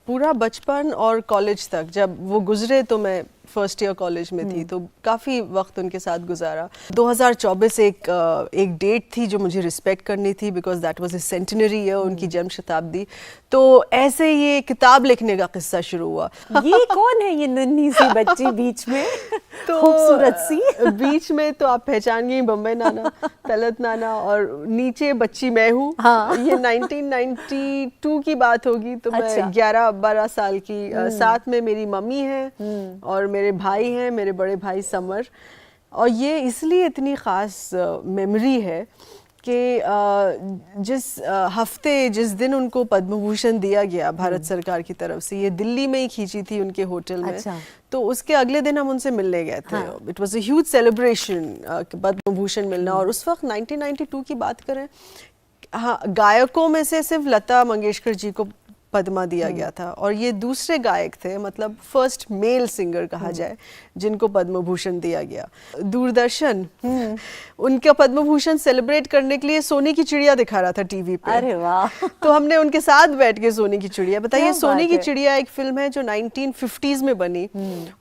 पूरा बचपन और कॉलेज तक जब वो गुजरे तो मैं फर्स्ट ईयर कॉलेज में थी, तो काफ़ी वक्त उनके साथ गुजारा। 2024 एक डेट थी जो मुझे रिस्पेक्ट करनी थी, because that was his centenary year, उनकी जन्म शताब्दी। तो ऐसे ये किताब लिखने का किस्सा शुरू हुआ। ये कौन है ये नन्ही सी बच्ची बीच में, तो खूबसूरत सी? बीच में तो आप पहचान गई, बम्बई नाना, तलत नाना, और नीचे बच्ची मैं हूँ। हाँ। ये 1992 की बात होगी, तो अच्छा। मैं 11-12 साल की। साथ में मेरी मम्मी है और मेरे भाई हैं, मेरे बड़े भाई समर। और ये इसलिए इतनी ख़ास मेमोरी है कि जिस हफ्ते जिस दिन उनको पद्म भूषण दिया गया भारत सरकार की तरफ से, ये दिल्ली में ही खींची थी उनके होटल में। अच्छा। तो उसके अगले दिन हम उनसे मिलने गए थे। हाँ। It was a huge celebration Padma Bhushan मिलना। और उस वक्त 1992 की बात करें, हाँ, गायकों में से सिर्फ लता मंगेशकर जी को पद्मा दिया गया था, और ये दूसरे गायक थे, मतलब फर्स्ट मेल सिंगर कहा जाए, जिनको पद्म भूषण दिया गया। दूरदर्शन उनका पद्म भूषण सेलिब्रेट करने के लिए सोने की चिड़िया दिखा रहा था टीवी पे। अरे वाह। तो हमने उनके साथ बैठ के सोने की चिड़िया, बताइए, सोने की है? चिड़िया एक फिल्म है जो 1950s में बनी,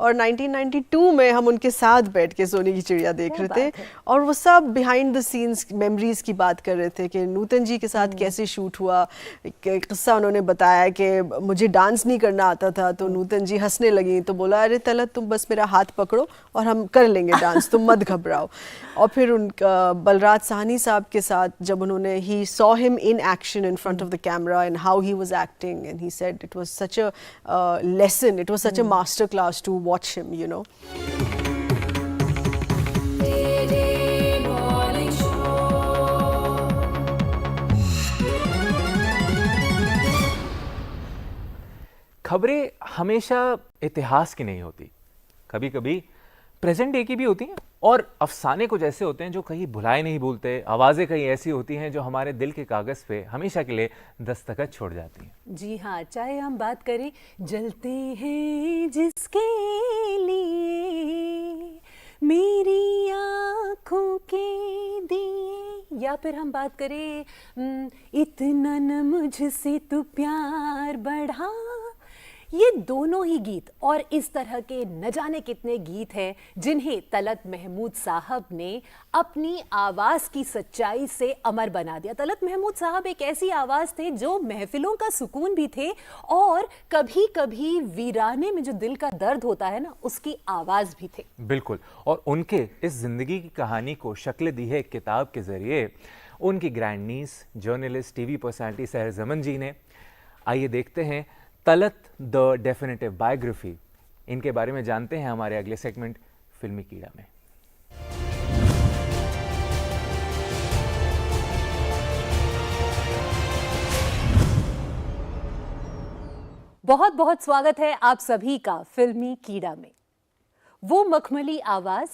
और 1992 में हम उनके साथ बैठ के सोने की चिड़िया देख रहे थे। और वो सब बिहाइंड द सीन्स मेमोरीज की बात कर रहे थे कि नूतन जी के साथ कैसे शूट हुआ। एक किस्सा उन्होंने बताया कि मुझे डांस नहीं करना आता था, तो नूतन जी हंसने लगी, तो बोला, अरे तलत, तुम बस मेरा हाथ पकड़ो और हम कर लेंगे डांस, तुम मत घबराओ। और फिर उनका बलराज साहनी साहब के साथ जब उन्होंने, he saw him in action in front of the camera and how he was acting, and he said it was such a lesson, it was such a master class to watch him, you know. खबरें हमेशा इतिहास की नहीं होती, कभी कभी present day की भी होती हैं, और अफसाने कुछ ऐसे होते हैं जो कहीं भुलाए नहीं भूलते। आवाज़ें कहीं ऐसी होती हैं जो हमारे दिल के कागज़ पे हमेशा के लिए दस्तखत छोड़ जाती हैं। जी हाँ, चाहे हम बात करें जलते हैं जिसके लिए मेरी आँखों के दिए, या फिर हम बात करें इतना न मुझसे तू प्यार बढ़ा। ये दोनों ही गीत और इस तरह के न जाने कितने गीत हैं जिन्हें तलत महमूद साहब ने अपनी आवाज़ की सच्चाई से अमर बना दिया। तलत महमूद साहब एक ऐसी आवाज़ थे जो महफिलों का सुकून भी थे, और कभी कभी वीराने में जो दिल का दर्द होता है ना, उसकी आवाज़ भी थे। बिल्कुल। और उनके इस जिंदगी की कहानी को शक्ल दी है एक किताब के जरिए उनकी ग्रैंड नीस, जर्नलिस्ट, टीवी पर्सनालिटी सहर जमन जी ने। आइए देखते हैं तलत द डेफिनेटिव बायोग्राफी। इनके बारे में जानते हैं हमारे अगले सेगमेंट फिल्मी कीड़ा में। बहुत बहुत स्वागत है आप सभी का फिल्मी कीड़ा में। वो मखमली आवाज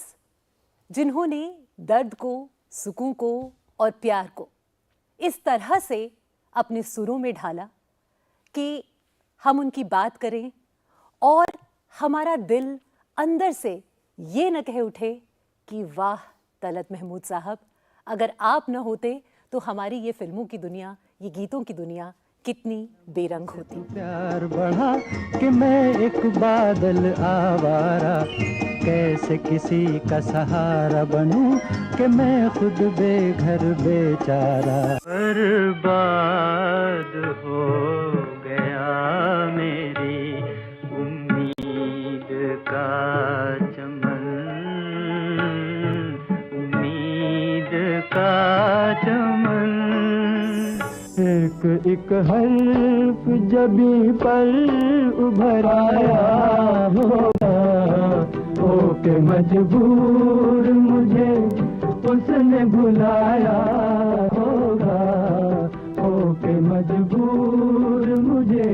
जिन्होंने दर्द को, सुकून को और प्यार को इस तरह से अपने सुरों में ढाला कि हम उनकी बात करें और हमारा दिल अंदर से ये न कह उठे कि वाह तलत महमूद साहब, अगर आप न होते तो हमारी ये फिल्मों की दुनिया, ये गीतों की दुनिया कितनी बेरंग होती। प्यार बढ़ा कि मैं एक बादल आवारा, कैसे किसी का सहारा बनूं कि मैं खुद बेघर बेचारा। बर्बाद हो गया मेरी उम्मीद का चमन, उम्मीद का चमन। एक एक हर्फ जबी पर उभर आया होगा, होके मजबूर मुझे उसने बुलाया होगा, होके मजबूर मुझे।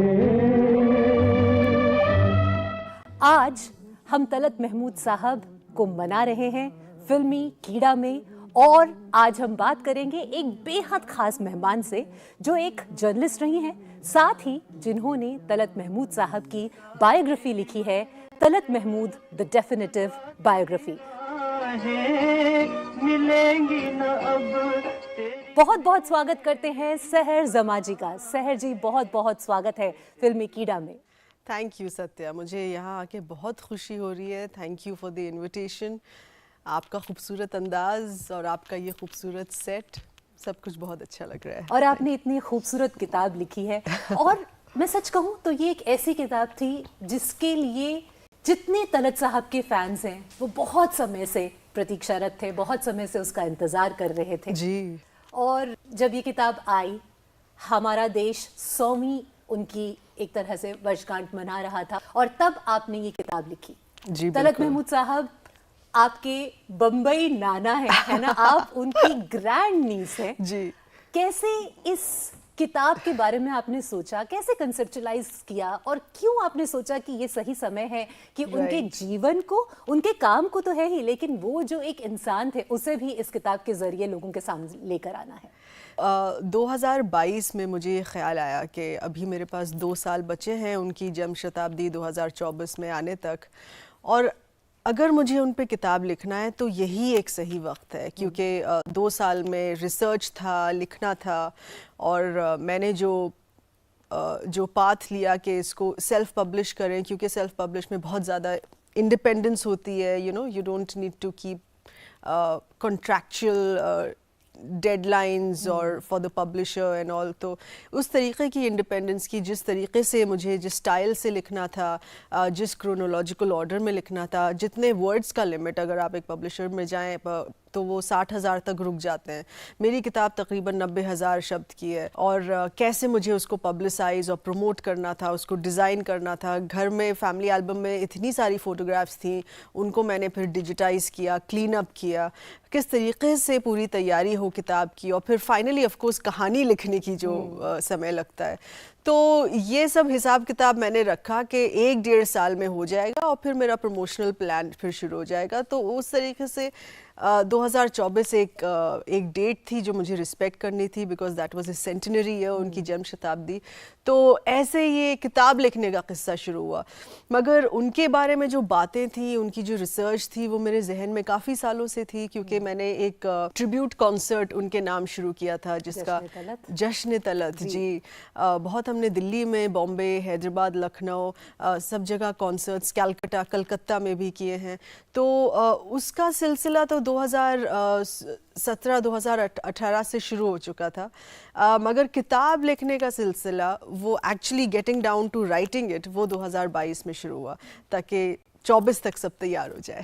आज हम तलत महमूद साहब को मना रहे हैं फिल्मी कीड़ा में, और आज हम बात करेंगे एक बेहद खास मेहमान से जो एक जर्नलिस्ट रही हैं, साथ ही जिन्होंने तलत महमूद साहब की बायोग्राफी लिखी है, Talat Mahmood the definitive biography. मिलेंगी न अब तेरी बहुत बहुत स्वागत करते हैं सहर जमाजी का। सहर जी, बहुत बहुत स्वागत है फिल्मी कीड़ा में। थैंक यू सत्या, मुझे यहाँ आके बहुत खुशी हो रही है। Thank you for the invitation. आपका खूबसूरत अंदाज और आपका ये खूबसूरत सेट, सब कुछ बहुत अच्छा लग रहा है। और आपने इतनी खूबसूरत किताब लिखी है और मैं सच कहूँ तो ये एक ऐसी किताब थी जिसके लिए जितने तलत साहब के फैंस हैं वो बहुत समय से प्रतीक्षारत थे, बहुत समय से उसका इंतजार कर रहे थे जी। और जब ये किताब आई, हमारा देश 100वीं उनकी एक तरह से वर्षगांठ मना रहा था और तब आपने ये किताब लिखी। जी, तलत बिल्कुल। महमूद साहब आपके बम्बई नाना है ना, आप उनकी ग्रैंड नीस है जी। कैसे इस किताब के बारे में आपने सोचा, कैसे कंसेप्चुलाइज किया और क्यों आपने सोचा कि ये सही समय है कि उनके जीवन को, उनके काम को तो है ही, लेकिन वो जो एक इंसान थे उसे भी इस किताब के जरिए लोगों के सामने लेकर आना है? 2022 में मुझे ये ख्याल आया कि अभी मेरे पास 2 साल बचे हैं उनकी जन्म शताब्दी 2024 में आने तक, और अगर मुझे उन पे किताब लिखना है तो यही एक सही वक्त है, क्योंकि 2 साल में रिसर्च था, लिखना था, और मैंने जो पाथ लिया कि इसको सेल्फ पब्लिश करें, क्योंकि सेल्फ पब्लिश में बहुत ज़्यादा इंडिपेंडेंस होती है। You don't need to keep contractual deadlines और for the publisher and all. तो उस तरीके की इंडिपेंडेंस की, जिस तरीके से मुझे, जिस स्टाइल से लिखना था, जिस क्रोनोलॉजिकल ऑर्डर में लिखना था, जितने वर्ड्स का लिमिट, अगर आप एक पब्लिशर में जाएं तो वो 60,000 तक रुक जाते हैं। मेरी किताब तकरीबन 90,000 शब्द की है, और कैसे मुझे उसको पब्लिसाइज और प्रमोट करना था, उसको डिज़ाइन करना था। घर में फैमिली एल्बम में इतनी सारी फ़ोटोग्राफ्स थी, उनको मैंने फिर डिजिटाइज़ किया, क्लीन अप किया, किस तरीके से पूरी तैयारी हो किताब की, और फिर फाइनली ऑफ कोर्स कहानी लिखने की जो समय लगता है। तो ये सब हिसाब किताब मैंने रखा कि 1-1.5 साल में हो जाएगा और फिर मेरा प्रमोशनल प्लान फिर शुरू हो जाएगा। तो उस तरीके से 2024 एक डेट थी जो मुझे रिस्पेक्ट करनी थी, because that was a centenary year, उनकी जन्म शताब्दी। तो ऐसे ये किताब लिखने का किस्सा शुरू हुआ। मगर उनके बारे में जो बातें थी, उनकी जो रिसर्च थी, वो मेरे जहन में काफ़ी सालों से थी, क्योंकि मैंने एक ट्रिब्यूट कॉन्सर्ट उनके नाम शुरू किया था, जिसका जश्न तलत जी। बहुत हमने दिल्ली में, बॉम्बे, हैदराबाद, लखनऊ, सब जगह कॉन्सर्ट्स, कलकत्ता में भी किए हैं। तो उसका सिलसिला तो 2017-2018 से शुरू हो चुका था, मगर किताब लिखने का सिलसिला, वो actually getting down to writing it, वो 2022 में शुरू हुआ, ताकि 24 तक सब तैयार हो जाए।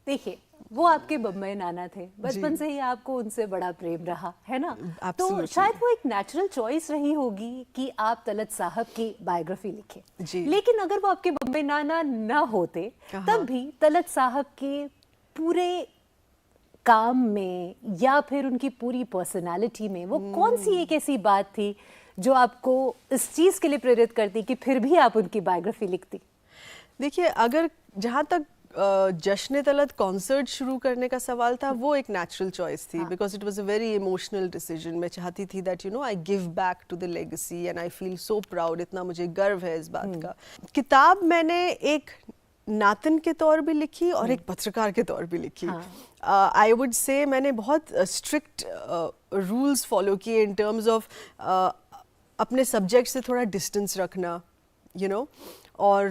देखिए, वो आपके बम्बई नाना थे, बचपन से ही आपको उनसे बड़ा प्रेम रहा है ना, तो शायद वो एक नेचुरल चॉइस रही होगी कि आप तलत साहब की बायोग्राफी लिखें। लेकिन अगर वो आपके बम्बई नाना ना होते, तब भी तलत साहब के पूरे काम में या फिर उनकी पूरी पर्सनालिटी में वो कौन सी एक ऐसी बात थी जो आपको इस चीज़ के लिए प्रेरित करती कि फिर भी आप उनकी बायोग्राफी लिखती? देखिए, अगर जहाँ तक जश्न तलत कॉन्सर्ट शुरू करने का सवाल था, वो एक नेचुरल चॉइस थी, because it was a very emotional decision. मैं चाहती थी that I give back to the legacy and I feel so proud. इतना मुझे गर्व है इस बात का। किताब मैंने एक नातन के तौर भी लिखी और एक पत्रकार के तौर भी लिखी। आई वुड से मैंने बहुत स्ट्रिक्ट रूल्स फॉलो किए इन टर्म्स ऑफ अपने सब्जेक्ट से थोड़ा डिस्टेंस रखना, और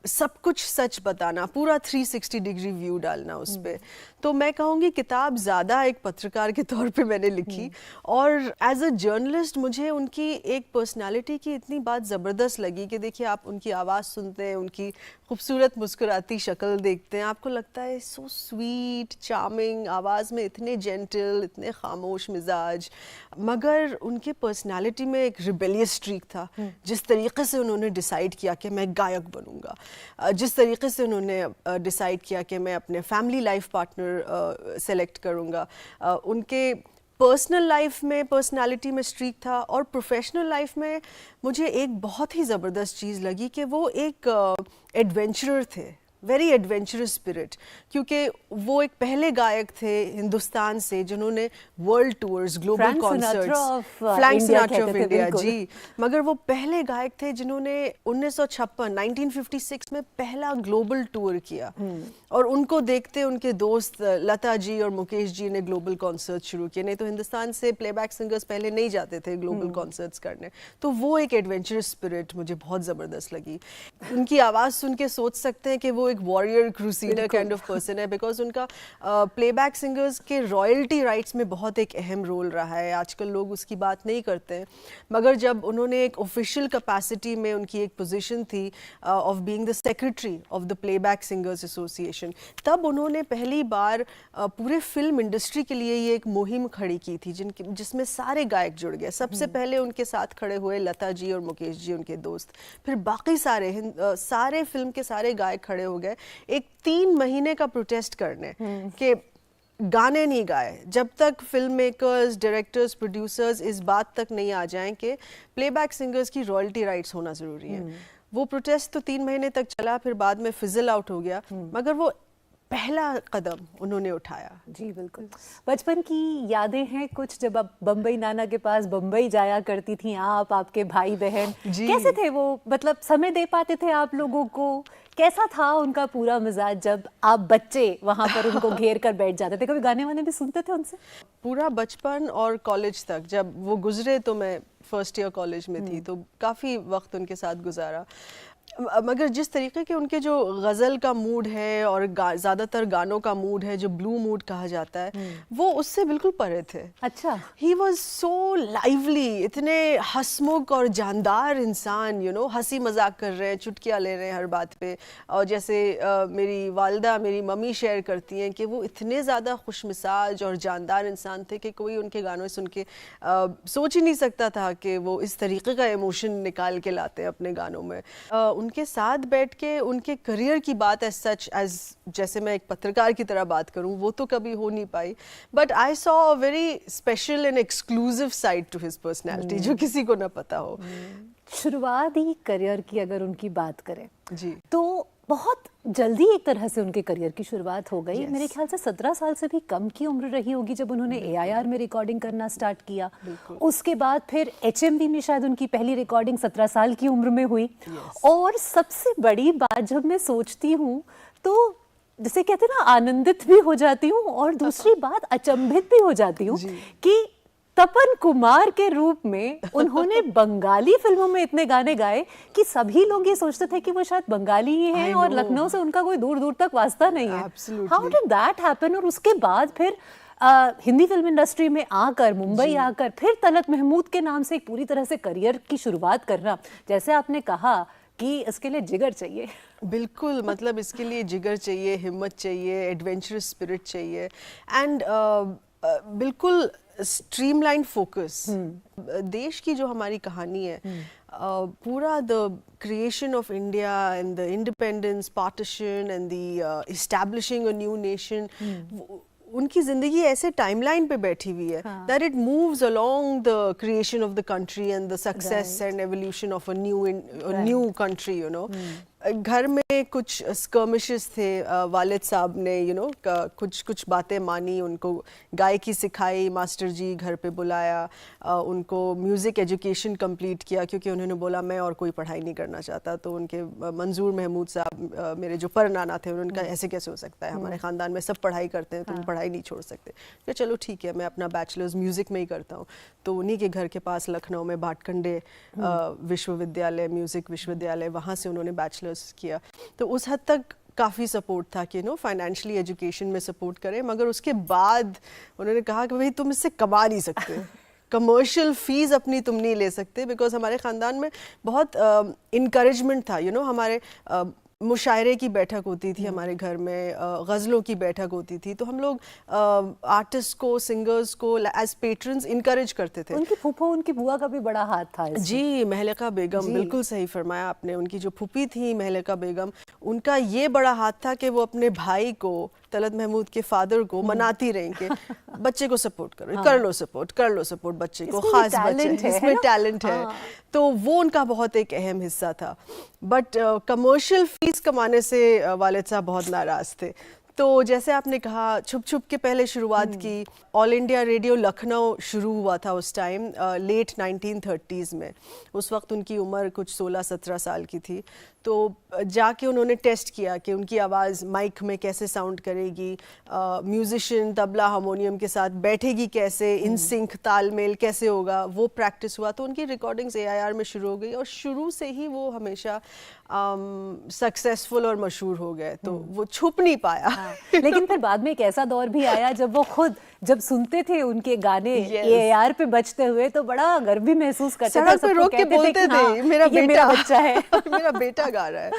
सब कुछ सच बताना, पूरा 360 डिग्री व्यू डालना उस पर। तो मैं कहूँगी किताब ज़्यादा एक पत्रकार के तौर पे मैंने लिखी, और एज अ जर्नलिस्ट मुझे उनकी एक पर्सनालिटी की इतनी बात ज़बरदस्त लगी कि देखिए, आप उनकी आवाज़ सुनते हैं, उनकी खूबसूरत मुस्कुराती शक्ल देखते हैं, आपको लगता है सो स्वीट, चार्मिंग, आवाज़ में इतने जेंटल, इतने खामोश मिजाज, मगर उनके पर्सनालिटी में एक रिबेलियस स्ट्रीक था। जिस तरीके से उन्होंने डिसाइड किया कि मैं गायक बनूंगा, जिस तरीके से उन्होंने डिसाइड किया कि मैं अपने फैमिली लाइफ पार्टनर सेलेक्ट करूंगा, उनके पर्सनल लाइफ में पर्सनालिटी में स्ट्रीक था, और प्रोफेशनल लाइफ में मुझे एक बहुत ही ज़बरदस्त चीज़ लगी कि वो एक एडवेंचरर थे। वेरी एडवेंचरस स्पिरिट, क्योंकि वो एक पहले गायक थे हिंदुस्तान से जिन्होंने world tours, global Frank Sinatra concerts, of, Frank India Sinatra of कहते थे, इंडिया, बिल्कुल। जी। मगर वो पहले गायक थे जिन्होंने 1956 में पहला ग्लोबल टूर किया, और उनको देखते उनके दोस्त लता जी और मुकेश जी ने ग्लोबल कॉन्सर्ट शुरू किए। नहीं तो हिंदुस्तान से प्लेबैक सिंगर्स पहले नहीं जाते थे ग्लोबल कॉन्सर्ट्स करने। तो वो एक एडवेंचरस स्पिरिट मुझे बहुत ज़बरदस्त लगी। उनकी आवाज़ सुन के सोच सकते हैं कि वो एक वॉरियर क्रूसीडर काइंड ऑफ पर्सन है, बिकॉज उनका प्लेबैक सिंगर्स के रॉयल्टी राइट्स में बहुत एक अहम रोल रहा है। आजकल लोग उसकी बात नहीं करते हैं, मगर जब उन्होंने एक ऑफिशियल कैपेसिटी में उनकी एक पोजीशन थी of being the secretary of the playback singers association, तब उन्होंने पहली बार पूरे फिल्म इंडस्ट्री के लिए ये एक मुहिम खड़ी की थी जिसमें सारे गायक जुड़ गए। सबसे पहले उनके साथ खड़े हुए लता जी और मुकेश जी, उनके दोस्त, फिर बाकी सारे फिल्म के सारे गायक खड़े हो गए एक 3 महीने का प्रोटेस्ट करने कि गाने नहीं गाए जब तक फिल्म मेकर्स, डायरेक्टर्स, प्रोड्यूसर्स इस बात तक नहीं आ जाएं कि प्लेबैक सिंगर्स की रॉयल्टी राइट्स होना ज़रूरी है। वो प्रोटेस्ट तो 3 महीने तक चला, फिर बाद में फिजल आउट हो गया, मगर वो पहला कदम उन्होंने उठाया। जी बिल्कुल। बचपन की यादें हैं कुछ, जब आप बम्बई नाना के पास बम्बई जाया करती थी आप, आपके भाई बहन, जी। कैसे थे वो? मतलब समय दे पाते थे आप लोगों को? कैसा था उनका पूरा मिजाज जब आप बच्चे वहां पर उनको घेर कर बैठ जाते थे? कभी गाने वाने भी सुनते थे उनसे? पूरा बचपन और कॉलेज तक, जब वो गुजरे तो मैं फर्स्ट ईयर कॉलेज में थी, तो काफ़ी वक्त उनके साथ गुजारा। मगर जिस तरीके के उनके जो गज़ल का मूड है और ज़्यादातर गानों का मूड है जो ब्लू मूड कहा जाता है, वो उससे बिल्कुल परे थे। अच्छा। ही वॉज सो लाइवली, इतने हंसमुख और जानदार इंसान, हंसी मजाक कर रहे हैं, चुटकियाँ ले रहे हैं हर बात पे। और जैसे मेरी वालदा, मेरी मम्मी शेयर करती हैं कि वो इतने ज़्यादा खुश मिजाज और जानदार इंसान थे कि कोई उनके गानों सुन के सोच ही नहीं सकता था कि वो इस तरीके का इमोशन निकाल के लाते हैं अपने गानों में। उनके साथ बैठ के उनके करियर की बात जैसे मैं एक पत्रकार की तरह बात करूं, वो तो कभी हो नहीं पाई, but I saw a very special and exclusive side to his personality जो किसी को ना पता हो। शुरुआती करियर की अगर उनकी बात करें जी, तो बहुत जल्दी एक तरह से उनके करियर की शुरुआत हो गई। Yes. मेरे ख्याल से 17 साल से भी कम की उम्र रही होगी जब उन्होंने AIR में रिकॉर्डिंग करना स्टार्ट किया। उसके बाद फिर HMV में शायद उनकी पहली रिकॉर्डिंग 17 साल की उम्र में हुई। Yes. और सबसे बड़ी बात जब मैं सोचती हूँ तो जैसे कहते हैं ना, आनंदित भी हो जाती हूँ और दूसरी बात अचंभित भी हो जाती हूँ कि तपन कुमार के रूप में उन्होंने बंगाली फिल्मों में इतने गाने गाए कि सभी लोग ये सोचते थे कि वो शायद बंगाली ही हैं और लखनऊ से उनका कोई दूर दूर तक वास्ता नहीं है। How did that happen? और उसके बाद फिर हिंदी फिल्म इंडस्ट्री में आकर, मुंबई आकर, फिर तलत महमूद के नाम से एक पूरी तरह से करियर की शुरुआत करना, जैसे आपने कहा कि इसके लिए जिगर चाहिए। बिल्कुल, मतलब इसके लिए जिगर चाहिए, हिम्मत चाहिए, एडवेंचरस स्पिरिट चाहिए, एंड बिल्कुल स्ट्रीमलाइन फोकस। देश की जो हमारी कहानी है, पूरा the creation of India and the independence, partition and the establishing a new nation, उनकी जिंदगी ऐसे टाइमलाइन पे बैठी हुई है that it moves along the creation of the country and the success and evolution of a new country. घर में कुछ स्कर्मिशेस थे, वालिद साहब ने कुछ बातें मानी, उनको गायकी सिखाई, मास्टर जी घर पे बुलाया, उनको म्यूज़िक एजुकेशन कंप्लीट किया क्योंकि उन्होंने बोला मैं और कोई पढ़ाई नहीं करना चाहता। तो उनके मंजूर महमूद साहब, मेरे जो परनाना थे, उन्होंने कहा ऐसे कैसे हो सकता है, हमारे ख़ानदान में सब पढ़ाई करते हैं, तुम पढ़ाई नहीं छोड़ सकते। तो चलो ठीक है, मैं अपना बैचलर्स म्यूज़िक में ही करता हूँ। तो उन्हीं के घर के पास लखनऊ में भाटखंडे विश्वविद्यालय, म्यूज़िक विश्वविद्यालय, वहाँ से उन्होंने बैचलर्स किया। तो उस हद तक काफ़ी सपोर्ट था कि फाइनेंशियली एजुकेशन में सपोर्ट करें, मगर उसके बाद उन्होंने कहा कि भाई तुम इससे कमा नहीं सकते, कमर्शियल फीस अपनी तुम नहीं ले सकते, बिकॉज हमारे ख़ानदान में बहुत इनकरेजमेंट था। हमारे मुशायरे की बैठक होती थी हमारे घर में, गज़लों की बैठक होती थी, तो हम लोग आर्टिस्ट को, सिंगर्स को एज पेट्रन्स इनकरेज करते थे। उनकी फूफो, उनकी बुआ का भी बड़ा हाथ था इसमें। जी, महलिका बेगम, बिल्कुल सही फरमाया आपने। उनकी जो फूफी थी महलिका बेगम, उनका ये बड़ा हाथ था कि वो अपने भाई को, तलत महमूद के फादर को मनाती रहीं कि बच्चे को सपोर्ट करो, हाँ। कर लो सपोर्ट बच्चे को, इसमें खास talent बच्चे है इसमें ना? टैलेंट है। हाँ। तो वो उनका बहुत एक अहम हिस्सा था। बट कमर्शियल फीस कमाने से वालिद साहब बहुत नाराज थे। तो जैसे आपने कहा, छुप छुप के पहले शुरुआत की। ऑल इंडिया रेडियो लखनऊ शुरू हुआ था उस टाइम, लेट 1930s में। उस वक्त उनकी उम्र कुछ 16-17 साल की थी। तो जाके उन्होंने टेस्ट किया कि उनकी आवाज़ माइक में कैसे साउंड करेगी, म्यूजिशियन तबला हारमोनियम के साथ बैठेगी कैसे, इन सिंक तालमेल कैसे होगा, वो प्रैक्टिस हुआ। तो उनकी रिकॉर्डिंग्स AIR में शुरू हो गई और शुरू से ही वो हमेशा सक्सेसफुल और मशहूर हो गए। तो वो छुप नहीं पाया। हाँ। लेकिन फिर बाद में एक ऐसा दौर भी आया जब वो खुद जब सुनते थे उनके गाने AIR पे बजते हुए तो बड़ा गर्व भी महसूस करते थे। सड़क पे रोक के बोलते थे, हाँ, मेरा ये मेरा बच्चा है। मेरा बेटा गा रहा है।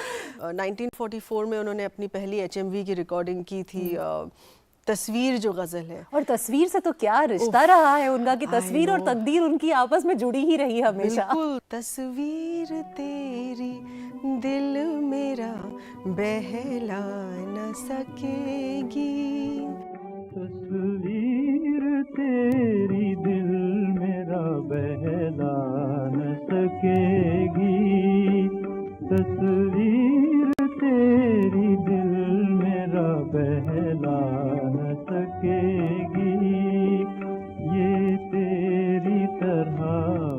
1944 में उन्होंने अपनी पहली HMV की रिकॉर्डिंग की थी, तस्वीर जो गजल है। और तस्वीर से तो क्या रिश्ता रहा है उनका कि तस्वीर और तकदीर उनकी आपस में जुड़ी ही रही हमेशा। बिल्कुल। तस्वीर तेरी दिल मेरा बहला न सकेगी, तस्वीर तेरी दिल मेरा बहला न सकेगी, तस्वीर तेरी दिल मेरा बहला न सकेगी, ये तेरी तरह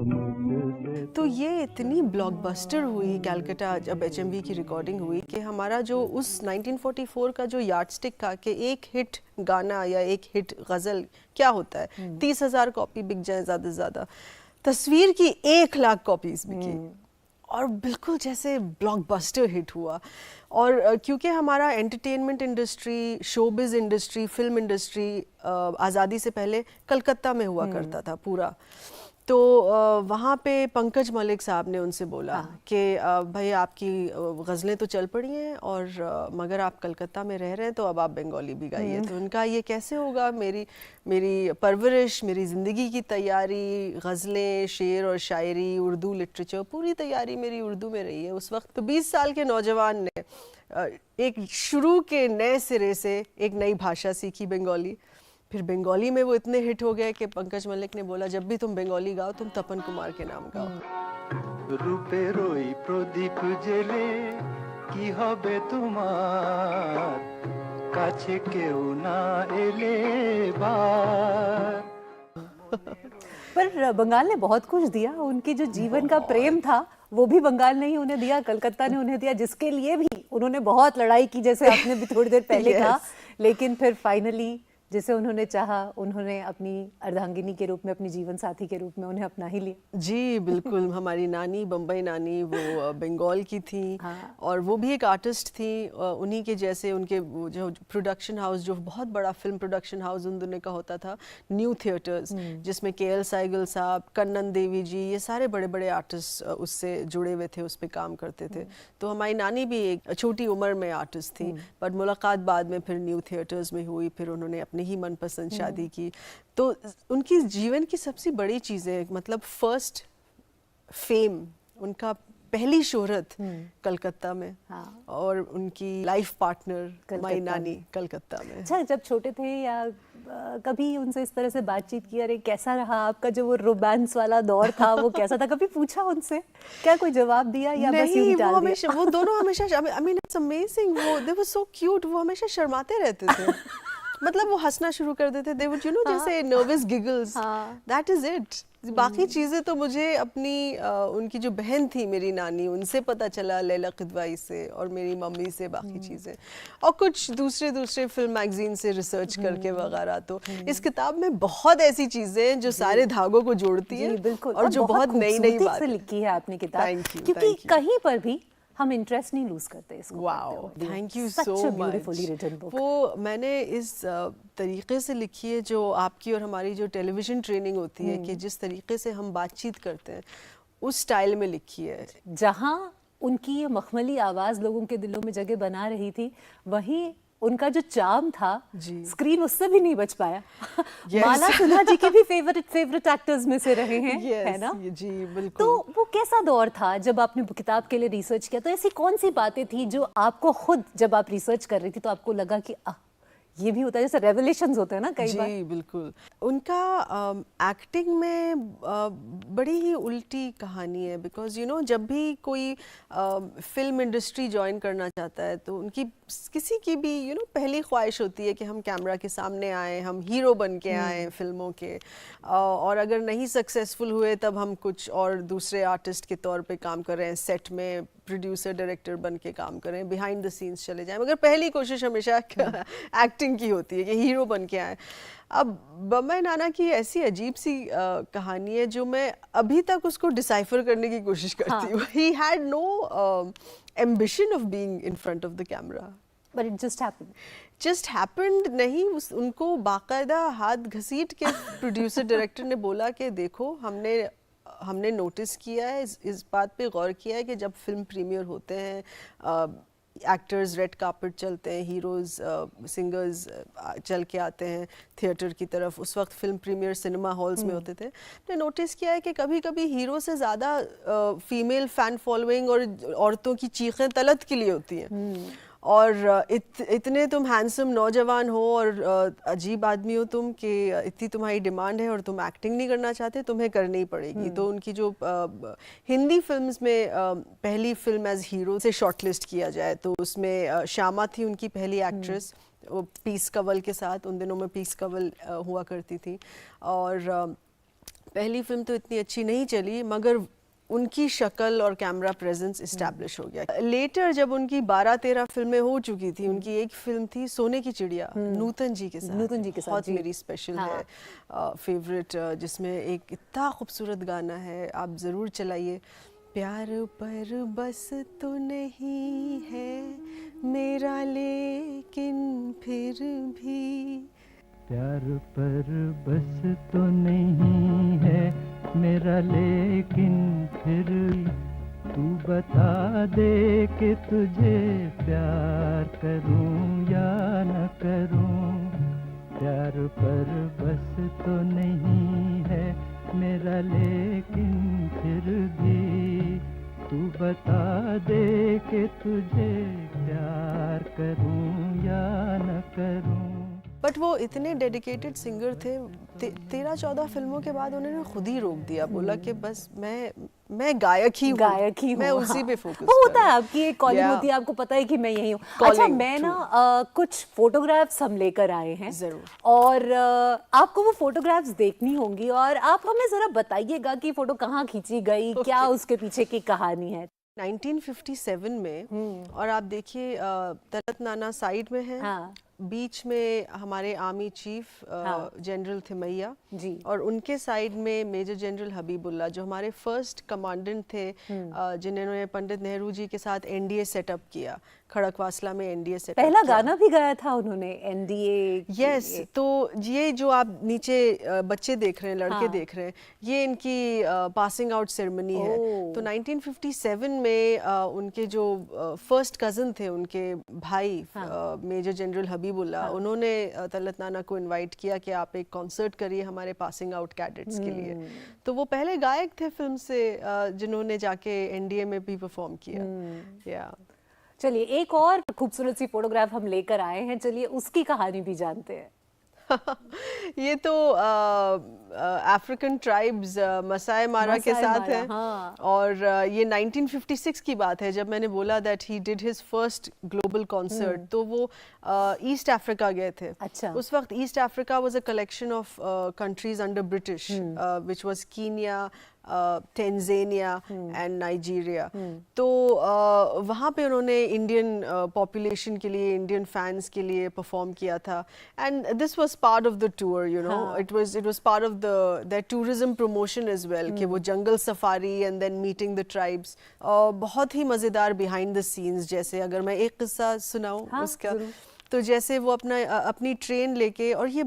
मुझसे। तो ये इतनी ब्लॉकबस्टर हुई कलकत्ता जब HMV की रिकॉर्डिंग हुई कि हमारा जो उस 1944 का जो यार्डस्टिक था कि एक हिट गाना या एक हिट गज़ल क्या होता है, 30,000 कॉपी बिक जाए ज़्यादा से ज़्यादा, तस्वीर की 1 लाख कॉपीज़ बिकी और बिल्कुल जैसे ब्लॉकबस्टर हिट हुआ। और क्योंकि हमारा entertainment industry, showbiz industry, film industry आज़ादी से पहले कलकत्ता में हुआ करता था पूरा। तो वहाँ पे पंकज मलिक साहब ने उनसे बोला कि भाई आपकी गज़लें तो चल पड़ी हैं और मगर आप कलकत्ता में रह रहे हैं तो अब आप बंगाली भी गाइए। तो उनका ये कैसे होगा, मेरी परवरिश, मेरी ज़िंदगी की तैयारी, गज़लें, शेर और शायरी, उर्दू लिटरेचर, पूरी तैयारी मेरी उर्दू में रही है। उस वक्त तो 20 साल के नौजवान ने एक शुरू के नए सिरे से एक नई भाषा सीखी, बंगाली। फिर बंगाली में वो इतने हिट हो गए कि पंकज मलिक ने बोला जब भी तुम बंगाली गाओ तुम तपन कुमार के नाम गाओ। रूपेर ওই প্রদীপ জেলে কি হবে তোমার, কাছে কেউ না এলে বার। पर बंगाल ने बहुत कुछ दिया, उनकी जो जीवन का प्रेम था वो भी बंगाल ने ही उन्हें दिया, कलकत्ता ने उन्हें दिया, जिसके लिए भी उन्होंने बहुत लड़ाई की, जैसे आपने भी थोड़ी देर पहले कहा। लेकिन फिर फाइनली जिसे उन्होंने चाहा, उन्होंने अपनी अर्धांगिनी के रूप में, अपनी जीवन साथी के रूप में उन्हें अपना ही लिया। जी बिल्कुल। हमारी नानी, बम्बई नानी, वो बंगाल की थी। हाँ। और वो भी एक आर्टिस्ट थी, उन्हीं के जैसे उनके वो जो प्रोडक्शन हाउस, जो बहुत बड़ा फिल्म प्रोडक्शन हाउस उन दोनों का होता था, न्यू थिएटर्स, जिसमें KL साइगल साहब, कन्नन देवी जी, ये सारे बड़े बड़े आर्टिस्ट उससे जुड़े हुए थे, उस पर काम करते थे। तो हमारी नानी भी एक छोटी उम्र में आर्टिस्ट थी, बट मुलाकात बाद में फिर न्यू थिएटर्स में हुई। फिर उन्होंने अपनी ही मनपसंद शादी की। तो उनकी जीवन की सबसे बड़ी चीज़ें, मतलब फर्स्ट फेम, उनका पहली शोहरत कलकत्ता में। हाँ। और उनकी लाइफ पार्टनर हमारी नानी कलकत्ता में। अच्छा, जब छोटे थे या कभी उनसे इस तरह से बातचीत की, अरे कैसा रहा आपका जो वो रोमांस वाला दौर था, वो कैसा था, कभी पूछा उनसे? क्या कोई जवाब दिया या बस यूं ही टाल दिया? वो दोनों हमेशा, आई मीन इट्स अमेजिंग, वो दे वर सो क्यूट, वो हमेशा शर्माते रहते थे। मतलब वो हंसना शुरू कर देते, दे वुड जैसे nervous giggles, that is it. बाकी चीज़ें तो मुझे अपनी उनकी जो बहन थी मेरी नानी, उनसे पता चला, लैला किदवाई से, और मेरी मम्मी से बाकी चीज़ें, और कुछ दूसरे फिल्म मैगजीन से रिसर्च करके वगैरह। तो इस किताब में बहुत ऐसी चीज़ें हैं जो सारे धागों को जोड़ती है, बिल्कुल, और जो बहुत नई बात लिखी है आपने किताब। Thank you, क्योंकि thank you. कहीं पर भी हम इंटरेस्ट नहीं लूज करते इसको। Wow, thank you Such so a much. beautifully written book. वो मैंने इस तरीके से लिखी है जो आपकी और हमारी जो टेलीविज़न ट्रेनिंग होती है कि जिस तरीके से हम बातचीत करते हैं, उस स्टाइल में लिखी है। जहाँ उनकी ये मखमली आवाज़ लोगों के दिलों में जगह बना रही थी, वहीं उनका जो चार्म था जी। स्क्रीन उससे भी नहीं बच पाया। Yes. माला सिन्हा जी के भी फेवरेट एक्टर्स में से रहे हैं, है ना? जी बिल्कुल। तो वो कैसा दौर था जब आपने किताब के लिए रिसर्च किया? तो ऐसी कौन सी बातें थी जो आपको खुद जब आप रिसर्च कर रही थी तो आपको लगा कि ये भी होता है, जैसे रेवलेशंस होते हैं ना कई बार? जी बिल्कुल। उनका एक्टिंग में बड़ी ही उल्टी कहानी है, बिकॉज यू नो जब भी कोई फिल्म इंडस्ट्री ज्वाइन करना चाहता है तो उनकी किसी की भी यू नो पहली ख्वाहिश होती है कि हम कैमरा के सामने आए, हम हीरो बन के आए फिल्मों के, और अगर नहीं सक्सेसफुल हुए तब हम कुछ और दूसरे आर्टिस्ट के तौर पे काम कर रहे हैं, सेट में प्रोड्यूसर डायरेक्टर बन के काम करें, बिहाइंड द सीन्स चले जाएं, मगर पहली कोशिश हमेशा एक्टिंग की होती है कि हीरो बन के आए। अब बम्बई नाना की ऐसी अजीब सी कहानी है जो मैं अभी तक उसको डिसाइफर करने की कोशिश करती हूँ। He had no ambition of being in front of the camera, but it just happened नहीं। उनको बाकायदा हाथ घसीट के प्रोड्यूसर डायरेक्टर ने बोला कि देखो हमने नोटिस किया है, इस बात पे गौर किया है कि जब फिल्म प्रीमियर होते हैं, एक्टर्स रेड कार्पेट चलते हैं, हीरोज़ सिंगर्स चल के आते हैं थिएटर की तरफ, उस वक्त फिल्म प्रीमियर सिनेमा हॉल्स में होते थे। मैंने नोटिस किया है कि कभी कभी हीरो से ज़्यादा फीमेल फ़ैन फॉलोइंग और औरतों की चीखें तलत के लिए होती हैं। और इतने तुम हैंडसम नौजवान हो और अजीब आदमी हो तुम कि इतनी तुम्हारी डिमांड है और तुम एक्टिंग नहीं करना चाहते, तुम्हें करनी ही पड़ेगी। तो उनकी जो हिंदी फिल्म्स में पहली फिल्म एज हीरो से शॉर्टलिस्ट किया जाए तो उसमें श्यामा थी उनकी पहली एक्ट्रेस, वो पीस कंवल के साथ, उन दिनों में पीस कंवल हुआ करती थी। और पहली फिल्म तो इतनी अच्छी नहीं चली मगर उनकी शक्ल और कैमरा प्रेजेंस इस्टेब्लिश हो गया। लेटर जब उनकी 12-13 फिल्में हो चुकी थी, उनकी एक फिल्म थी सोने की चिड़िया नूतन जी के साथ, बहुत मेरी स्पेशल है, फेवरेट, जिसमें एक इतना खूबसूरत गाना है, आप ज़रूर चलाइए। प्यार पर बस तो नहीं है मेरा लेकिन फिर भी, प्यार पर बस तो नहीं है मेरा लेकिन फिर तू बता दे कि तुझे प्यार करूं या न करूं। प्यार पर बस तो नहीं है मेरा लेकिन फिर भी तू बता दे कि तुझे प्यार करूं या न करूं। बट वो इतने डेडिकेटेड सिंगर थे, 13-14 फिल्मों के बाद उन्होंने खुद ही रोक दिया, बोला कि बस मैं गायक ही हूँ, मैं उसी पे फोकस वो होता है, आपकी एक कॉलिंग होती है, आपको पता है कि मैं यही हूँ। अच्छा, मैं ना कुछ फोटोग्राफ्स हम लेकर आए हैं जरूर, और आपको वो फोटोग्राफ्स देखनी होंगी और आप हमें जरा बताइएगा कि फोटो कहाँ खींची गई, क्या उसके पीछे की कहानी है। 1957 में, और आप देखिए तलत नाना साइड में है, बीच में हमारे आर्मी चीफ जनरल थिमैया जी, और उनके साइड में मेजर जनरल हबीबुल्ला जो हमारे फर्स्ट कमांडेंट थे, जिन्होंने पंडित नेहरू जी के साथ एनडीए सेटअप किया, खड़कवासला में एनडीए सेटअप पहला गाना भी गाया था उन्होंने एनडीए। यस, तो ये जो आप नीचे बच्चे देख रहे हैं, लड़के देख रहे हैं, ये इनकी पासिंग आउट सेरेमनी है। तो 1957 में उनके जो फर्स्ट कजन थे, उनके भाई मेजर जनरल हबीबुल्ला, उन्होंने तलत नाना को इनवाइट किया कि आप एक कॉन्सर्ट करिए हमारे पासिंग आउट कैडेट्स के लिए। तो वो पहले गायक थे फिल्म से जिन्होंने जाके एनडीए में भी परफॉर्म किया। चलिए, एक और खूबसूरत सी फोटोग्राफ हम लेकर आए हैं, चलिए उसकी कहानी भी जानते हैं। ये तो अफ्रीकन ट्राइब्स मसाई मारा के साथ है, और ये 1956 की बात है जब मैंने बोला that he did his first global concert. तो वो ईस्ट अफ्रीका गए थे। अच्छा। उस वक्त East Africa was a collection of countries under British, which was Kenya, Tanzania and Nigeria. तो वहाँ पे उन्होंने इंडियन पॉपुलेशन के लिए, इंडियन फैंस के लिए परफॉर्म किया था, and this was part of the tour, you know, it was part of the tourism promotion as well, कि वो jungle safari and then meeting the tribes. बहुत ही मज़ेदार बिहाइंड द सीन्स, जैसे अगर मैं एक किस्सा सुनाऊँ उसका, तो जैसे वो अपनी ट्रेन लेके, और ये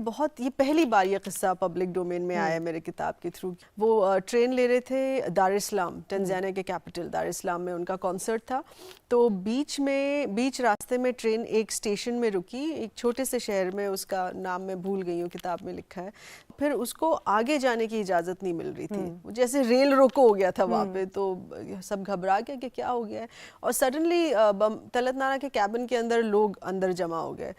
पहली बार ये किस्सा पब्लिक डोमेन में आया मेरे किताब के थ्रू। वो ट्रेन ले रहे थे दार इस्लाम, तंजानिया के कैपिटल दार इस्लाम में उनका कॉन्सर्ट था। तो बीच रास्ते में ट्रेन एक स्टेशन में रुकी, एक छोटे से शहर में, उसका नाम मैं भूल गई हूँ, किताब में लिखा है। फिर उसको आगे जाने की इजाज़त नहीं मिल रही थी, जैसे रेल रोको हो गया था वहाँ पे। तो सब घबरा गया कि क्या हो गया है, और सडनली तलत नाना के कैबिन के अंदर लोग अंदर जमा हो गए।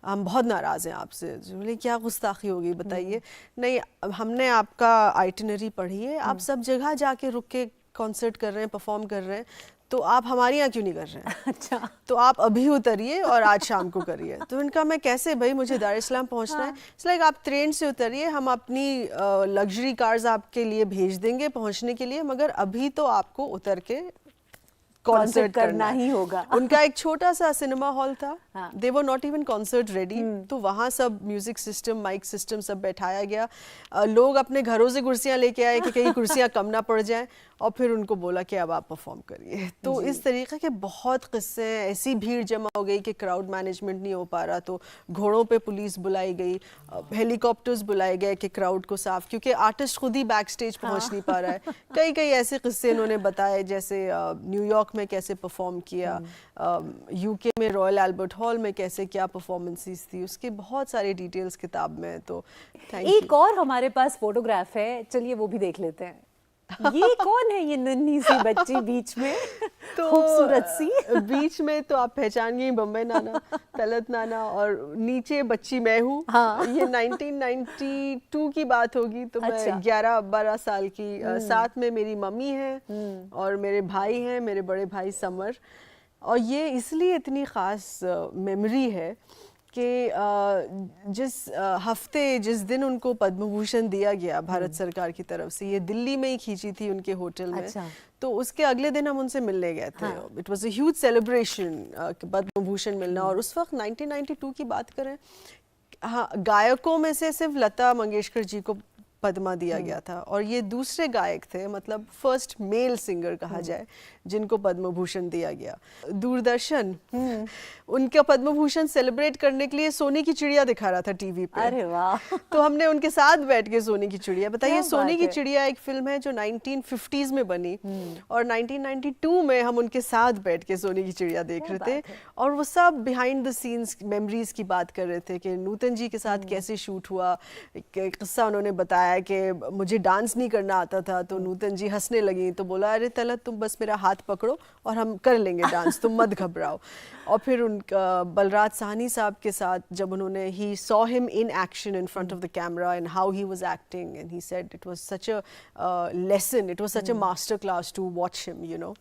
हम बहुत नाराज़ हैं आपसे। बोले क्या गुस्ताखी हो गई बताइए। नहीं, हमने आपका आइटिनरी पढ़ी है, आप सब जगह जाके रुक के कॉन्सर्ट कर रहे हैं, परफॉर्म कर रहे हैं, तो आप हमारे यहाँ क्यों नहीं कर रहे हैं? अच्छा, तो आप अभी उतरिए और आज शाम को करिए। तो उनका मैं कैसे भाई, मुझे दार इस्लाम पहुँचना है। इट्स लाइक आप ट्रेन से उतरिए, हम अपनी लग्जरी कार्स आपके लिए भेज देंगे पहुँचने के लिए, मगर अभी तो आपको उतर के कॉन्सर्ट करना ही होगा। उनका एक छोटा सा सिनेमा हॉल था, हाँ। They were not even concert ready. तो वहाँ सब म्यूजिक सिस्टम, माइक सिस्टम सब बैठाया गया। लोग अपने घरों से कुर्सियाँ लेके आए कि कहीं कुर्सियाँ कम ना पड़ जाएं, और फिर उनको बोला कि अब आप परफॉर्म करिए। तो इस तरीके के बहुत किस्से हैं। ऐसी भीड़ जमा हो गई कि क्राउड मैनेजमेंट नहीं हो पा रहा, तो घोड़ों पे पुलिस बुलाई गई, हेलीकॉप्टर्स बुलाए गए कि क्राउड को साफ, क्योंकि आर्टिस्ट खुद ही बैक स्टेज पहुँच नहीं पा रहा है। कई ऐसे किस्से इन्होंने बताए, जैसे न्यूयॉर्क में कैसे परफॉर्म किया, यूके में रॉयल एल्बर्ट हॉल में कैसे क्या परफॉर्मेंसेस थी, उसके बहुत सारे डिटेल्स किताब में। तो एक और हमारे पास फोटोग्राफ है, चलिए वो भी देख लेते हैं। ये कौन है ये नन्ही सी बच्ची बीच में, तो खूबसूरत सी? बीच में तो आप पहचान गई, बम्बई नाना, तलत नाना, और नीचे बच्ची मैं हूँ। हाँ। ये 1992 की बात होगी, तो अच्छा। मैं 11-12 साल की। साथ में मेरी मम्मी है और मेरे भाई हैं, मेरे बड़े भाई समर। और ये इसलिए इतनी ख़ास मेमोरी है कि जिस दिन उनको पद्म भूषण दिया गया भारत सरकार की तरफ से, ये दिल्ली में ही खींची थी उनके होटल में। अच्छा। तो उसके अगले दिन हम उनसे मिलने गए थे। It was a huge celebration Padma Bhushan मिलना। और उस वक्त 1992 की बात करें, हाँ, गायकों में से सिर्फ लता मंगेशकर जी को पद्मा दिया गया था, और ये दूसरे गायक थे, मतलब फर्स्ट मेल सिंगर कहा जाए, जिनको पद्म भूषण दिया गया। दूरदर्शन उनका पद्म भूषण सेलिब्रेट करने के लिए सोने की चिड़िया दिखा रहा था टीवी पे। अरे वाह। तो हमने उनके साथ बैठ के सोने की चिड़िया, बताइए, क्या सोने बात की है। चिड़िया एक फिल्म है जो 1950s में बनी, और 1992 में हम उनके साथ बैठ के सोने की चिड़िया देख क्या रहे थे। बात है। और वो सब बिहाइंड द सीन्स मेमोरीज की बात कर रहे थे कि नूतन जी के साथ कैसे शूट हुआ। एक किस्सा उन्होंने बताया कि मुझे डांस नहीं करना आता था, तो नूतन जी हंसने लगी, तो बोला अरे तलत तुम बस मेरा हाथ पकड़ो और हम कर लेंगे डांस, तुम मत घबराओ। और फिर उनका बलराज साहनी साहब के साथ जब उन्होंने, he saw him in action in front of the camera and how he was acting, and he said it was such a lesson, it was such a master class to watch him, you know.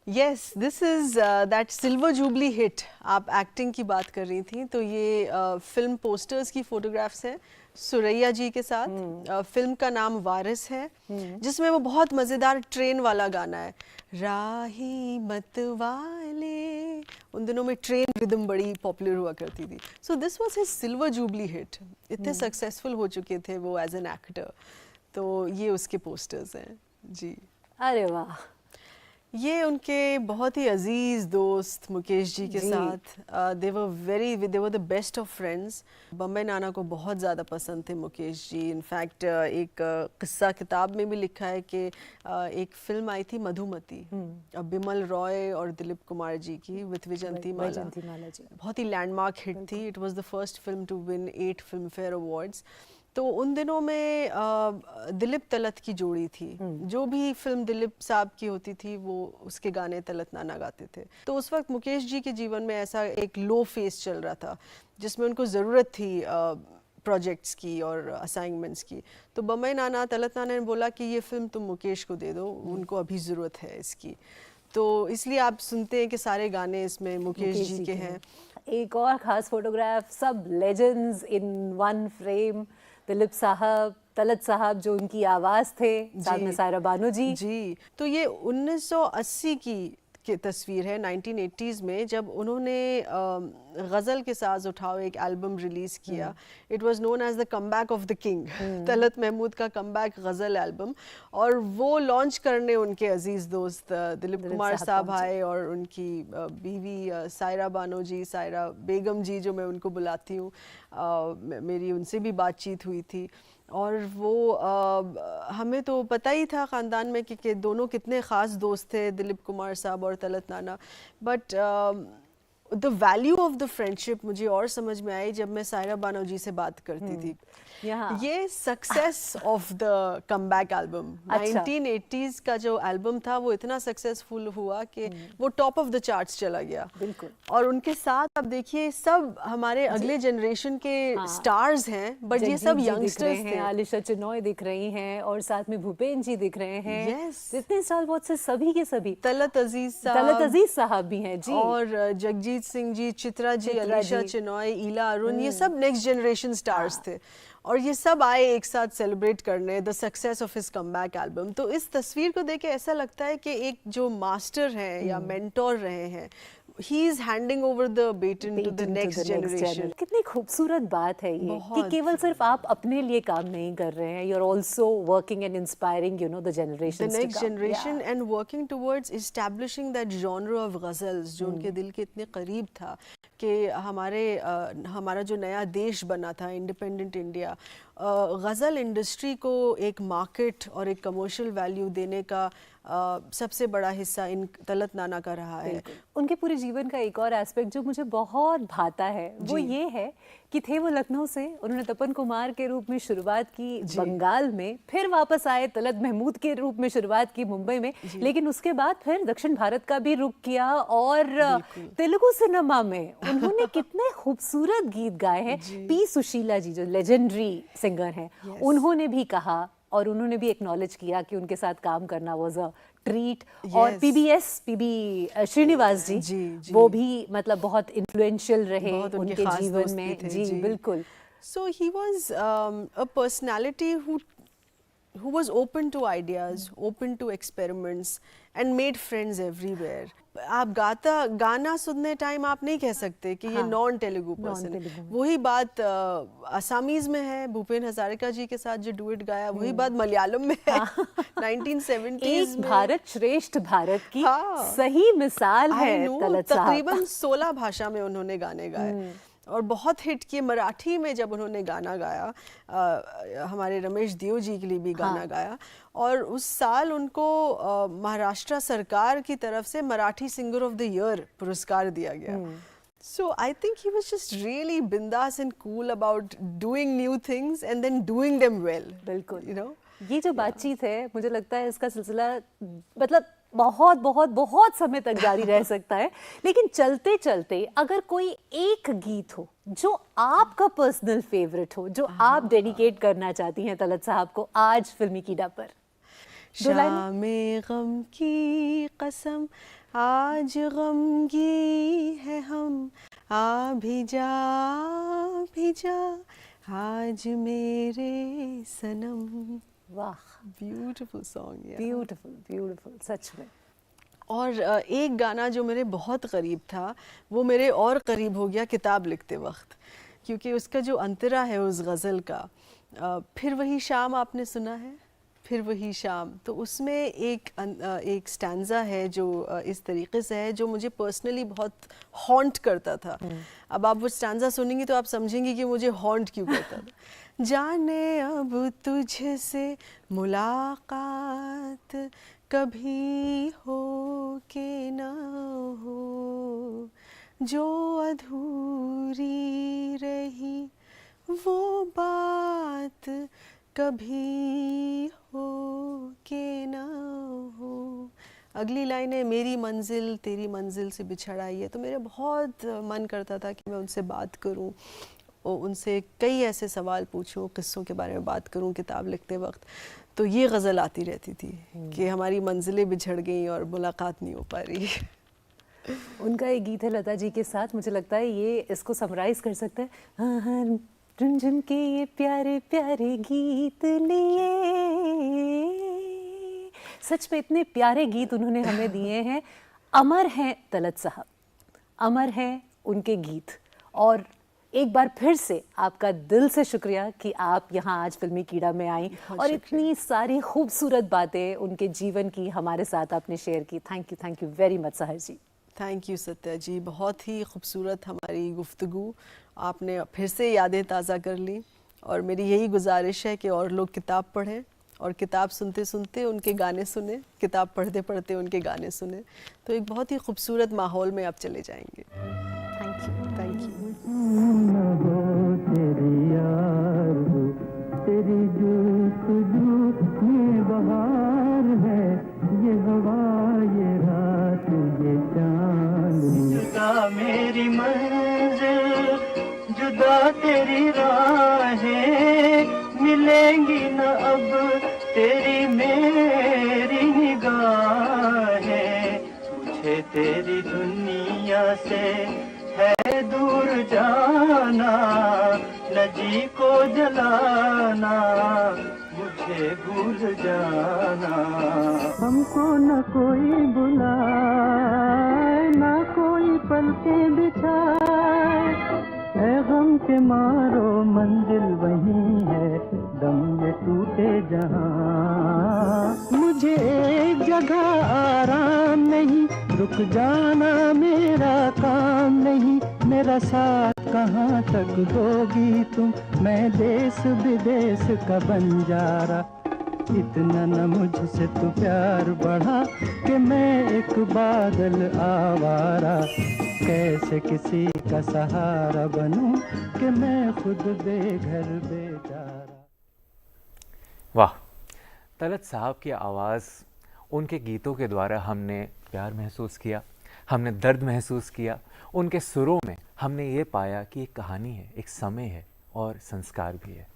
Yes, this is that silver jubilee hit। आप एक्टिंग की बात कर रही थी, तो ये film posters की फोटोग्राफ्स हैं सुरैया जी के साथ। फिल्म का नाम वारिस है, जिसमें वो बहुत मज़ेदार ट्रेन वाला गाना है, राही मत वाले। उन दिनों में ट्रेन रिदम बड़ी पॉपुलर हुआ करती थी। So this was his silver jubilee hit. इतने सक्सेसफुल हो चुके थे वो एज एन एक्टर। तो ये उसके पोस्टर्स हैं जी। अरे वाह। ये उनके बहुत ही अजीज दोस्त मुकेश जी के साथ, they were the best of friends. Bombay नाना को बहुत ज़्यादा पसंद थे मुकेश जी। इनफैक्ट एक किस्सा किताब में भी लिखा है कि एक फिल्म आई थी मधुमती, बिमल रॉय और दिलीप कुमार जी की, विथ विजयंती माला जी। बहुत ही लैंडमार्क हिट थी। It was the first film to win 8 Filmfare awards. तो उन दिनों में दिलीप तलत की जोड़ी थी। जो भी फिल्म दिलीप साहब की होती थी वो उसके गाने तलत नाना गाते थे। तो उस वक्त मुकेश जी के जीवन में ऐसा एक लो फेस चल रहा था, जिसमें उनको ज़रूरत थी प्रोजेक्ट्स की और असाइनमेंट्स की। तो बम्बई नाना, तलत नाना ने बोला कि ये फिल्म तुम मुकेश को दे दो, उनको अभी ज़रूरत है इसकी। तो इसलिए आप सुनते हैं कि सारे गाने इसमें मुकेश जी के हैं। एक और ख़ास फोटोग्राफ, सब legends in one frame, Dilip साहब, तलत साहब जो उनकी आवाज़ थे, साथ में सायरा बानो जी। जी, तो ये 1980 की तस्वीर है 1980s में, जब उन्होंने गज़ल के साज उठाओ एक एल्बम रिलीज़ किया. It was known as the comeback of the king. Talat Mahmood का कमबैक गज़ल एल्बम, और वो लॉन्च करने उनके अजीज़ दोस्त दिलीप कुमार साहब आए, और उनकी बीवी सायरा बानो जी, सायरा बेगम जी जो मैं उनको बुलाती हूँ, मेरी उनसे भी बातचीत हुई थी. और वो हमें तो पता ही था ख़ानदान में कि दोनों कितने ख़ास दोस्त थे, दिलीप कुमार साहब और तलत नाना. But the value of the friendship मुझे और समझ में आई जब मैं सायरा बानो जी से बात करती थी. ये success of the comeback album, 1980s का जो एल्बम था वो इतना सक्सेसफुल हुआ कि वो टॉप ऑफ द चार्ट्स चला गया. बिल्कुल. और उनके साथ अब देखिए सब हमारे अगले जनरेशन के स्टार्स हैं, बट ये सब यंगस्टर्स थे. आलिशा चिनॉय दिख रही हैं, और साथ में भूपेन जी दिख रहे हैं. Yes. इतने साल बहुत से सभी के सभी. तलत अजीज साहब भी हैं जी, और जगजीत सिंह जी, चित्रा जी, अलीशा चिनॉय, ईला अरुण, ये सब नेक्स्ट जनरेशन स्टार्स थे. और ये सब आए एक साथ सेलिब्रेट करने the success of his comeback album. तो इस तस्वीर को देख के ऐसा लगता है कि एक जो मास्टर हैं या मेंटोर रहे हैं, he is handing over the baton to the next generation. कितनी खूबसूरत बात है ये कि केवल सिर्फ आप अपने लिए काम नहीं कर रहे हैं, you're also working and inspiring, you know, the generations the next to come. generation and working towards establishing that genre of ghazals जो उनके दिल के इतने करीब था कि हमारा जो नया देश बना था इंडिपेंडेंट इंडिया, गज़ल इंडस्ट्री को एक मार्केट और एक कमर्शियल वैल्यू देने का सबसे बड़ा हिस्सा इन तलत नाना का रहा है. उनके पूरे जीवन का एक और एस्पेक्ट जो मुझे बहुत भाता है वो ये है कि थे वो लखनऊ से, उन्होंने तपन कुमार के रूप में शुरुआत की बंगाल में, फिर वापस आए तलत महमूद के रूप में शुरुआत की मुंबई में, लेकिन उसके बाद फिर दक्षिण भारत का भी रुख किया, और तेलुगु सिनेमा में उन्होंने कितने खूबसूरत गीत गाए हैं. पी सुशीला जी जो लेजेंडरी सिंगर हैं, उन्होंने भी कहा और उन्होंने भी एक्नॉलेज किया कि उनके साथ काम करना वाज अ ट्रीट. और पीबी श्रीनिवास जी, वो भी मतलब बहुत इन्फ्लुएंशियल रहे उनके जीवन में. जी बिल्कुल. So he was a personality who was open to ideas, open to experiments and made friends everywhere. आप गाना सुनने टाइम आप नहीं कह सकते कि ये नॉन तेलुगु पर्सन. वही बात असमीज में है, भूपेन हजारिका जी के साथ जो डुएट गाया, वही बात मलयालम में है. 1970s में भारत श्रेष्ठ भारत की सही मिसाल है तलत साहब. तकरीबन 16 भाषा में उन्होंने गाने गाए और बहुत हिट किए. मराठी में जब उन्होंने गाना गाया, हमारे रमेश दियो जी के लिए भी गाना गाया, और उस साल उनको महाराष्ट्र सरकार की तरफ से Marathi singer of the year पुरस्कार दिया गया. So I think he was just really bindas and cool about doing new things and then doing them well. बिल्कुल. You know? ये जो बातचीत है, मुझे लगता है इसका सिलसिला मतलब बहुत बहुत बहुत समय तक जारी रह सकता है, लेकिन चलते चलते अगर कोई एक गीत हो जो आपका पर्सनल फेवरेट हो, जो आप डेडिकेट करना चाहती हैं तलत साहब को आज फिल्मी कीड़ा पर. शामे गम की कसम आज गमगी है हम, आ भी जा आज मेरे सनम. वाह, ब्यूटीफुल सॉन्ग. ब्यूटीफुल सच में. और एक गाना जो मेरे बहुत करीब था वो मेरे और करीब हो गया किताब लिखते वक्त, क्योंकि उसका जो अंतरा है उस गज़ल का, फिर वही शाम आपने सुना है, फिर वही शाम. तो उसमें एक स्टैंजा है जो इस तरीके से है जो मुझे पर्सनली बहुत हॉन्ट करता था. अब आप वो स्टैंजा सुनेंगी तो आप समझेंगी कि मुझे हॉन्ट क्यों करता था. जाने अब तुझसे मुलाकात कभी हो के ना हो, जो अधूरी रही वो बात कभी हो के ना हो. अगली लाइन है मेरी मंजिल तेरी मंजिल से बिछड़ आई है. तो मेरा बहुत मन करता था कि मैं उनसे बात करूं और उनसे कई ऐसे सवाल पूछूं, किस्सों के बारे में बात करूं किताब लिखते वक्त. तो ये गज़ल आती रहती थी कि हमारी मंजिलें बिछड़ गई और मुलाकात नहीं हो पा रही. उनका एक गीत है लता जी के साथ, मुझे लगता है ये इसको समराइज कर सकते हैं. झुनझुन के ये प्यारे प्यारे गीत लिए. सच में इतने प्यारे गीत उन्होंने हमें दिए हैं. अमर हैं तलत साहब, अमर हैं उनके गीत। और एक बार फिर से आपका दिल से शुक्रिया कि आप यहाँ आज फिल्मी कीड़ा में आई और इतनी सारी खूबसूरत बातें उनके जीवन की हमारे साथ आपने शेयर की। थैंक यू वेरी मच सहर जी। थैंक यू सत्या जी, बहुत ही खूबसूरत हमारी गुफ्तगू, आपने फिर से यादें ताज़ा कर ली। और मेरी यही गुजारिश है कि और लोग किताब पढ़ें और किताब सुनते सुनते उनके गाने सुने, किताब पढ़ते पढ़ते उनके गाने सुने, तो एक बहुत ही खूबसूरत माहौल में आप चले जाएंगे। Thank you. न हो तेरी आरज़ू, तेरी जुस्तजू में बहार है, ये हवा ये रात ये चांद। जुदा मेरी मंजिल, जुदा तेरी राहें, मिलेंगी न अब तेरी मेरी निगाहें। मुझे तेरी दुनिया से है दूर जाना, न जी को जलाना, मुझे भूल जाना। हमको न कोई बुलाए, न कोई पलकें बिछाए, है गम के मारो मंजिल वही है, दम ये टूटे जहां। मुझे एक जगह आराम नहीं, रुक जाना मेरा काम नहीं, मेरा साथ कहाँ तक दोगी तुम, मैं देश विदेश का बंजारा। इतना न मुझसे तू प्यार बढ़ा कि मैं एक बादल आवारा, कैसे किसी का सहारा बनूं कि मैं खुद बेघर बेचारा। वाह, तलत साहब की आवाज़, उनके गीतों के द्वारा हमने प्यार महसूस किया, हमने दर्द महसूस किया। उनके सुरों में हमने ये पाया कि एक कहानी है, एक समय है और संस्कार भी है।